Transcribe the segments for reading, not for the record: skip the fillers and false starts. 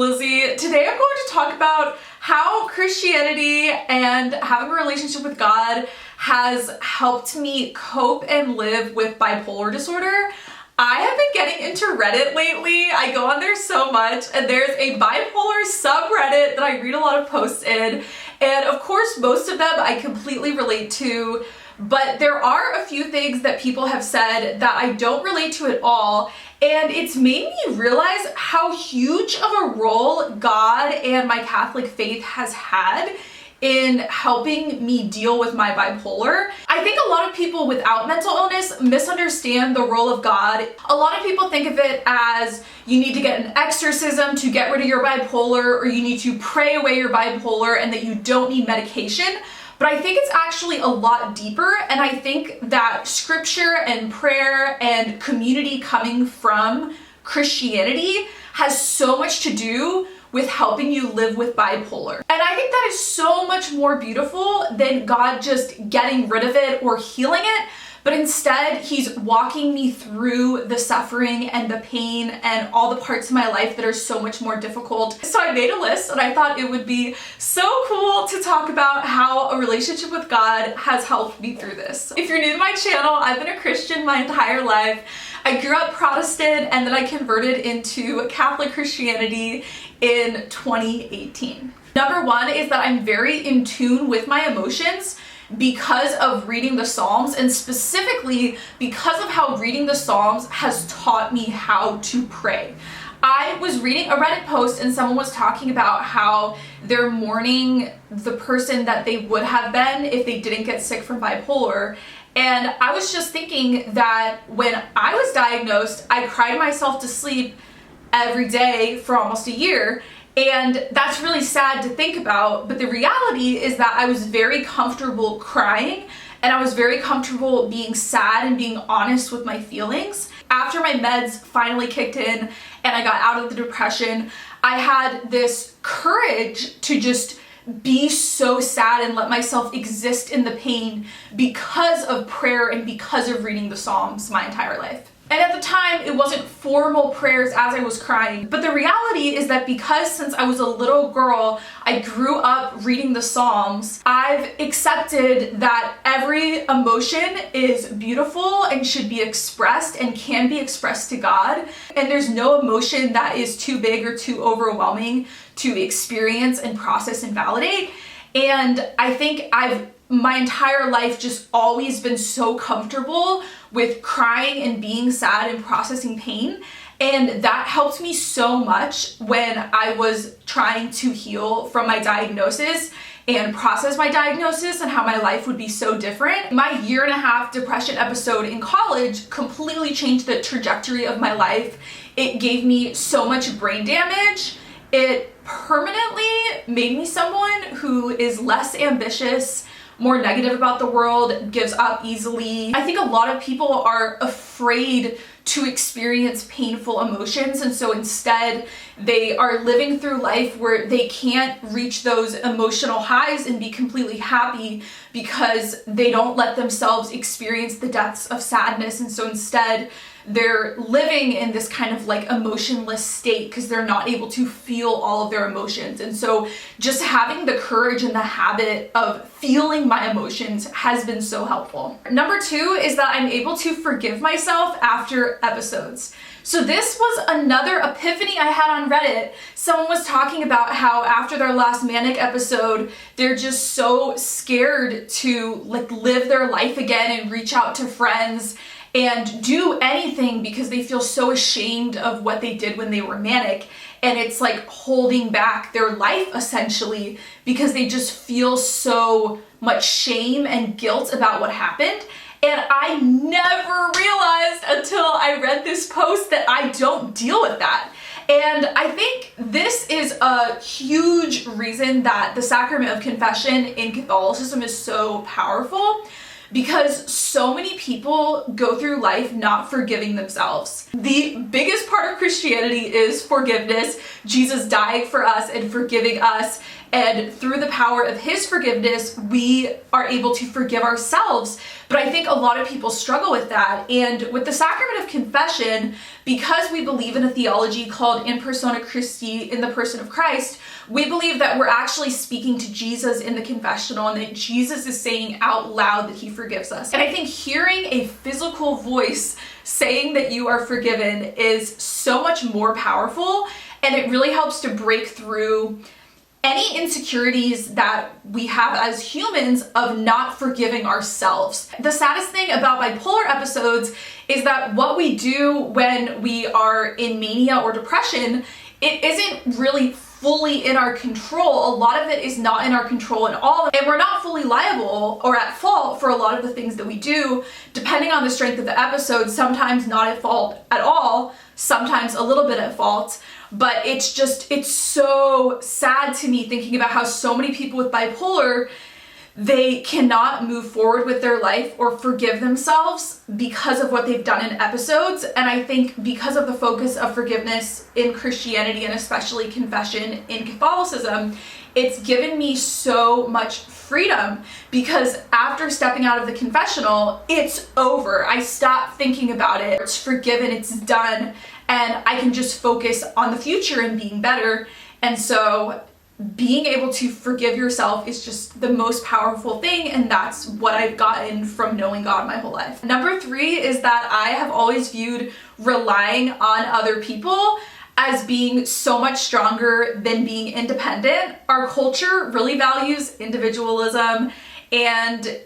Lizzie. Today I'm going to talk about how Christianity and having a relationship with God has helped me cope and live with bipolar disorder. I have been getting into Reddit lately. I go on there so much, and there's a bipolar subreddit that I read a lot of posts in, and of course most of them I completely relate to, but there are a few things that people have said that I don't relate to at all, and it's made me realize how huge of a role God and my Catholic faith has had in helping me deal with my bipolar. I think a lot of people without mental illness misunderstand the role of God. A lot of people think of it as you need to get an exorcism to get rid of your bipolar, or you need to pray away your bipolar and that you don't need medication. But I think it's actually a lot deeper, and I think that scripture and prayer and community coming from Christianity has so much to do with helping you live with bipolar. And I think that is so much more beautiful than God just getting rid of it or healing it, but instead He's walking me through the suffering and the pain and all the parts of my life that are so much more difficult. So I made a list, and I thought it would be so cool to talk about how a relationship with God has helped me through this. If you're new to my channel, I've been a Christian my entire life. I grew up Protestant, and then I converted into Catholic Christianity in 2018. Number one is that I'm very in tune with my emotions because of reading the Psalms, and specifically because of how reading the Psalms has taught me how to pray. I was reading a Reddit post and someone was talking about how they're mourning the person that they would have been if they didn't get sick from bipolar. And I was just thinking that when I was diagnosed, I cried myself to sleep every day for almost a year. And that's really sad to think about, but the reality is that I was very comfortable crying, and I was very comfortable being sad and being honest with my feelings. After my meds finally kicked in and I got out of the depression, I had this courage to just be so sad and let myself exist in the pain because of prayer and because of reading the Psalms my entire life. And at the time, it wasn't formal prayers as I was crying, but the reality is that because since I was a little girl, I grew up reading the Psalms, I've accepted that every emotion is beautiful and should be expressed and can be expressed to God. And there's no emotion that is too big or too overwhelming to experience and process and validate. And I think my entire life just always been so comfortable with crying and being sad and processing pain. And that helped me so much when I was trying to heal from my diagnosis and process my diagnosis and how my life would be so different. My 1.5-year depression episode in college completely changed the trajectory of my life. It gave me so much brain damage. It permanently made me someone who is less ambitious, more negative about the world, gives up easily. I think a lot of people are afraid to experience painful emotions, and so instead they are living through life where they can't reach those emotional highs and be completely happy because they don't let themselves experience the depths of sadness. And so instead they're living in this kind of like emotionless state because they're not able to feel all of their emotions. And so just having the courage and the habit of feeling my emotions has been so helpful. Number two is that I'm able to forgive myself after episodes. So this was another epiphany I had on Reddit. Someone was talking about how after their last manic episode, they're just so scared to like live their life again and reach out to friends and do anything because they feel so ashamed of what they did when they were manic. And it's like holding back their life essentially because they just feel so much shame and guilt about what happened. And I never realized until I read this post that I don't deal with that. And I think this is a huge reason that the sacrament of confession in Catholicism is so powerful, because so many people go through life not forgiving themselves. The biggest part of Christianity is forgiveness, Jesus dying for us and forgiving us, And through the power of his forgiveness, we are able to forgive ourselves. But I think a lot of people struggle with that. And with the sacrament of confession, because we believe in a theology called in persona Christi, in the person of Christ, we believe that we're actually speaking to Jesus in the confessional and that Jesus is saying out loud that he forgives us. And I think hearing a physical voice saying that you are forgiven is so much more powerful, and it really helps to break through any insecurities that we have as humans of not forgiving ourselves. The saddest thing about bipolar episodes is that what we do when we are in mania or depression, it isn't really fully in our control. A lot of it is not in our control at all, and we're not fully liable or at fault for a lot of the things that we do, depending on the strength of the episode. Sometimes not at fault at all, sometimes a little bit at fault. But it's so sad to me thinking about how so many people with bipolar, they cannot move forward with their life or forgive themselves because of what they've done in episodes. And I think because of the focus of forgiveness in Christianity, and especially confession in Catholicism, it's given me so much freedom, because after stepping out of the confessional, it's over. I stop thinking about it. It's forgiven, it's done, and I can just focus on the future and being better. And so being able to forgive yourself is just the most powerful thing, and that's what I've gotten from knowing God my whole life. Number 3 is that I have always viewed relying on other people as being so much stronger than being independent. Our culture really values individualism, and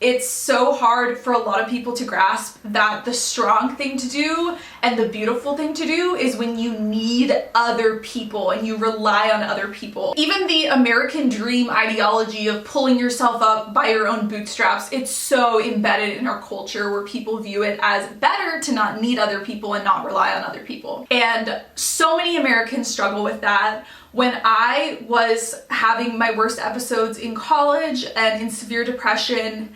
it's so hard for a lot of people to grasp that the strong thing to do and the beautiful thing to do is when you need other people and you rely on other people. Even the American dream ideology of pulling yourself up by your own bootstraps, it's so embedded in our culture where people view it as better to not need other people and not rely on other people. And so many Americans struggle with that. When I was having my worst episodes in college and in severe depression,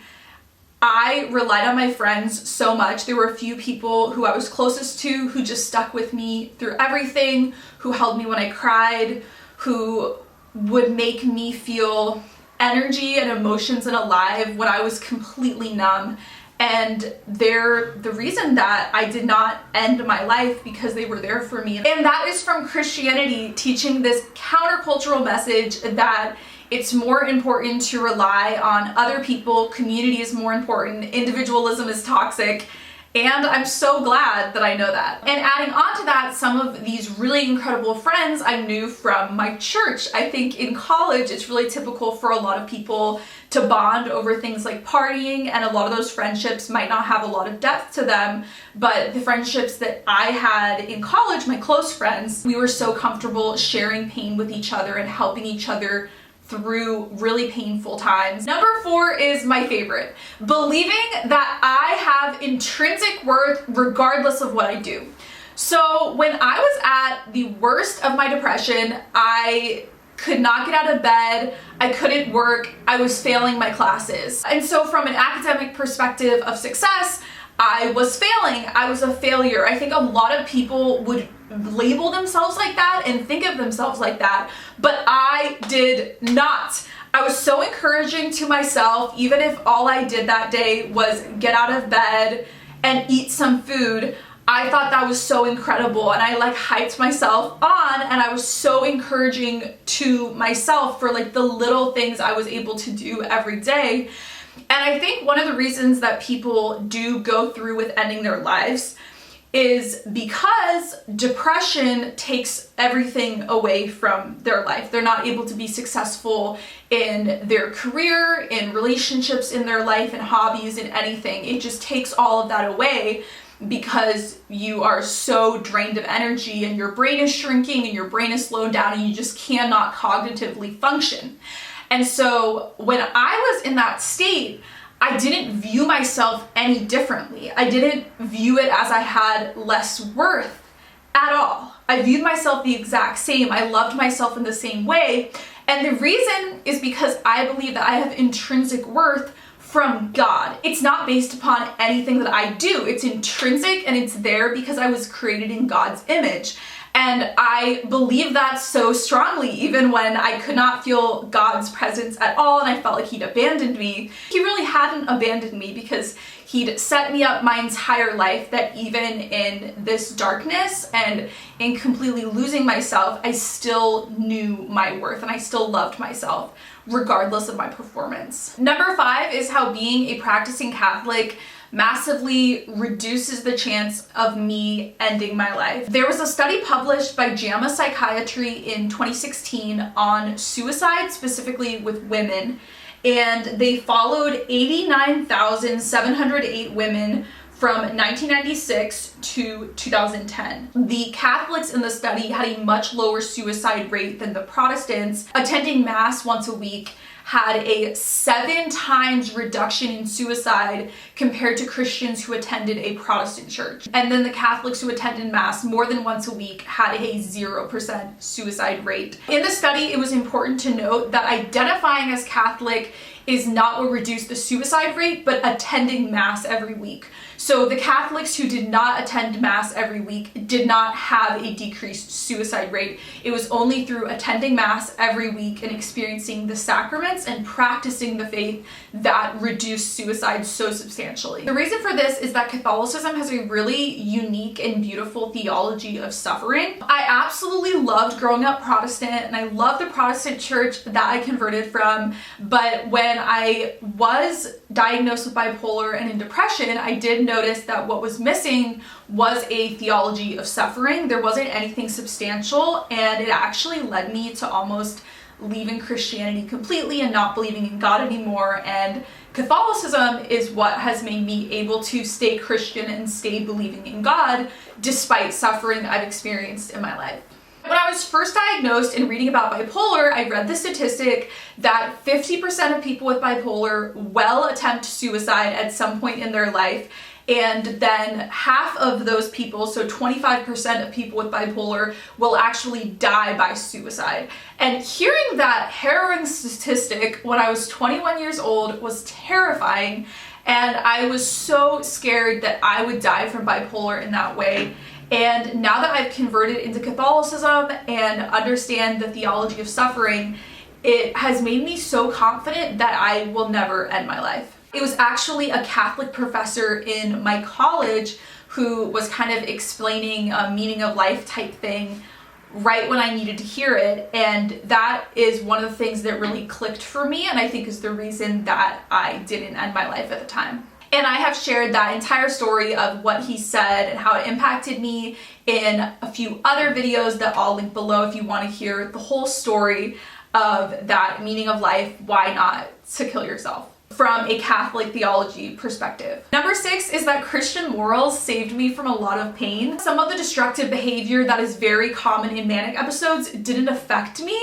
I relied on my friends so much. There were a few people who I was closest to who just stuck with me through everything, who held me when I cried, who would make me feel energy and emotions and alive when I was completely numb. And they're the reason that I did not end my life, because they were there for me. And that is from Christianity teaching this countercultural message that it's more important to rely on other people, community is more important, individualism is toxic, and I'm so glad that I know that. And adding on to that, some of these really incredible friends I knew from my church. I think in college it's really typical for a lot of people to bond over things like partying, and a lot of those friendships might not have a lot of depth to them, but the friendships that I had in college, my close friends, we were so comfortable sharing pain with each other and helping each other through really painful times. Number 4 is my favorite. Believing that I have intrinsic worth regardless of what I do. So when I was at the worst of my depression, I could not get out of bed, I couldn't work, I was failing my classes. And so from an academic perspective of success, I was failing, I was a failure. I think a lot of people would label themselves like that and think of themselves like that, but I did not. I was so encouraging to myself, even if all I did that day was get out of bed and eat some food. I thought that was so incredible, and I like hyped myself on, and I was so encouraging to myself for like the little things I was able to do every day. And I think one of the reasons that people do go through with ending their lives is because depression takes everything away from their life. They're not able to be successful in their career, in relationships in their life, in hobbies, in anything. It just takes all of that away because you are so drained of energy and your brain is shrinking and your brain is slowed down and you just cannot cognitively function. And so when I was in that state, I didn't view myself any differently. I didn't view it as I had less worth at all. I viewed myself the exact same. I loved myself in the same way. And the reason is because I believe that I have intrinsic worth from God. It's not based upon anything that I do. It's intrinsic, and it's there because I was created in God's image. And I believe that so strongly, even when I could not feel God's presence at all and I felt like he'd abandoned me. He really hadn't abandoned me, because he'd set me up my entire life that even in this darkness and in completely losing myself, I still knew my worth and I still loved myself regardless of my performance. Number 5 is how being a practicing Catholic massively reduces the chance of me ending my life. There was a study published by JAMA Psychiatry in 2016 on suicide, specifically with women, and they followed 89,708 women from 1996 to 2010. The Catholics in the study had a much lower suicide rate than the Protestants. Attending Mass once a week had a 7 times reduction in suicide compared to Christians who attended a Protestant church. And then the Catholics who attended Mass more than once a week had a 0% suicide rate. In the study, it was important to note that identifying as Catholic is not what reduced the suicide rate, but attending Mass every week. So the Catholics who did not attend Mass every week did not have a decreased suicide rate. It was only through attending Mass every week and experiencing the sacraments and practicing the faith that reduced suicide so substantially. The reason for this is that Catholicism has a really unique and beautiful theology of suffering. I absolutely loved growing up Protestant, and I love the Protestant church that I converted from, but when I was diagnosed with bipolar and in depression, I did notice that what was missing was a theology of suffering. There wasn't anything substantial, and it actually led me to almost leaving Christianity completely and not believing in God anymore. And Catholicism is what has made me able to stay Christian and stay believing in God despite suffering I've experienced in my life. When I was first diagnosed and reading about bipolar, I read the statistic that 50% of people with bipolar will attempt suicide at some point in their life, and then half of those people, so 25% of people with bipolar, will actually die by suicide. And hearing that harrowing statistic when I was 21 years old was terrifying, and I was so scared that I would die from bipolar in that way. And now that I've converted into Catholicism and understand the theology of suffering, it has made me so confident that I will never end my life. It was actually a Catholic professor in my college who was kind of explaining a meaning of life type thing right when I needed to hear it, and that is one of the things that really clicked for me, and I think is the reason that I didn't end my life at the time. And I have shared that entire story of what he said and how it impacted me in a few other videos that I'll link below if you want to hear the whole story of that meaning of life, why not to kill yourself, from a Catholic theology perspective. Number 6 is that Christian morals saved me from a lot of pain. Some of the destructive behavior that is very common in manic episodes didn't affect me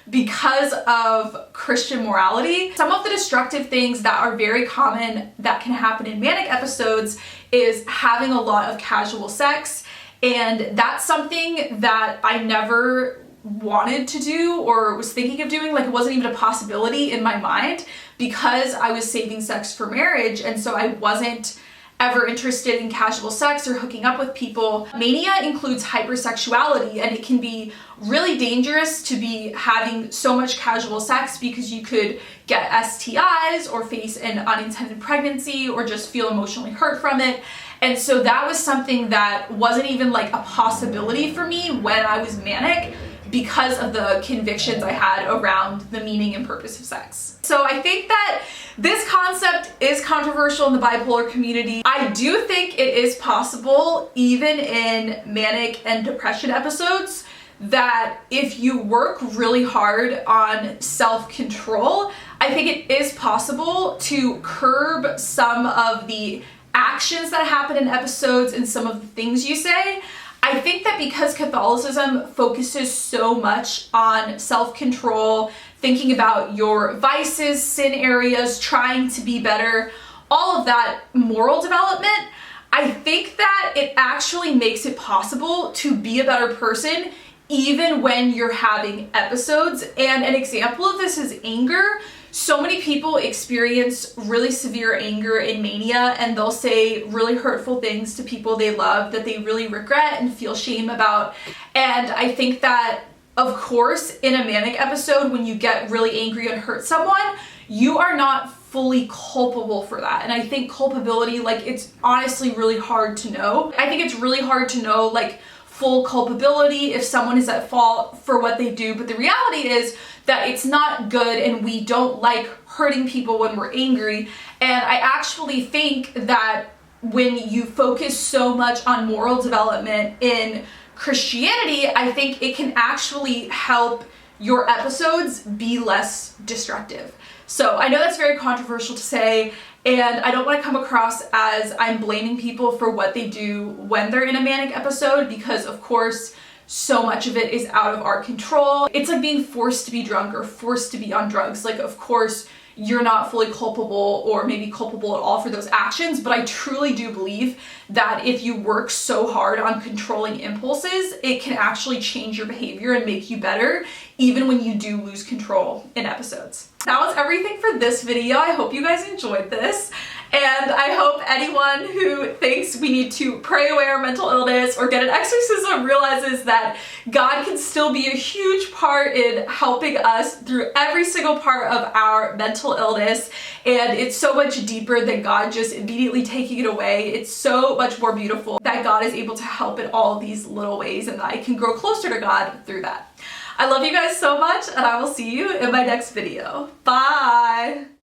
because of Christian morality. Some of the destructive things that are very common that can happen in manic episodes is having a lot of casual sex, and that's something that I never wanted to do or was thinking of doing. Like, it wasn't even a possibility in my mind because I was saving sex for marriage, and so I wasn't ever interested in casual sex or hooking up with people. Mania includes hypersexuality, and it can be really dangerous to be having so much casual sex because you could get STIs or face an unintended pregnancy or just feel emotionally hurt from it. And so that was something that wasn't even like a possibility for me when I was manic, because of the convictions I had around the meaning and purpose of sex. So I think that this concept is controversial in the bipolar community. I do think it is possible, even in manic and depression episodes, that if you work really hard on self-control, I think it is possible to curb some of the actions that happen in episodes and some of the things you say. I think that because Catholicism focuses so much on self-control, thinking about your vices, sin areas, trying to be better, all of that moral development, I think that it actually makes it possible to be a better person even when you're having episodes. And an example of this is anger. So many people experience really severe anger and mania, and they'll say really hurtful things to people they love that they really regret and feel shame about. And I think that, of course, in a manic episode, when you get really angry and hurt someone, you are not fully culpable for that. And I think culpability, like, it's honestly really hard to know. I think it's really hard to know, like, full culpability if someone is at fault for what they do. But the reality is that it's not good, and we don't like hurting people when we're angry. And I actually think that when you focus so much on moral development in Christianity, I think it can actually help your episodes be less destructive. So I know that's very controversial to say, and I don't want to come across as I'm blaming people for what they do when they're in a manic episode, because of course so much of it is out of our control. It's like being forced to be drunk or forced to be on drugs. Like, of course you're not fully culpable or maybe culpable at all for those actions, but I truly do believe that if you work so hard on controlling impulses, it can actually change your behavior and make you better, even when you do lose control in episodes. That was everything for this video. I hope you guys enjoyed this. And I hope anyone who thinks we need to pray away our mental illness or get an exorcism realizes that God can still be a huge part in helping us through every single part of our mental illness. And it's so much deeper than God just immediately taking it away. It's so much more beautiful that God is able to help in all these little ways, and that I can grow closer to God through that. I love you guys so much, and I will see you in my next video. Bye!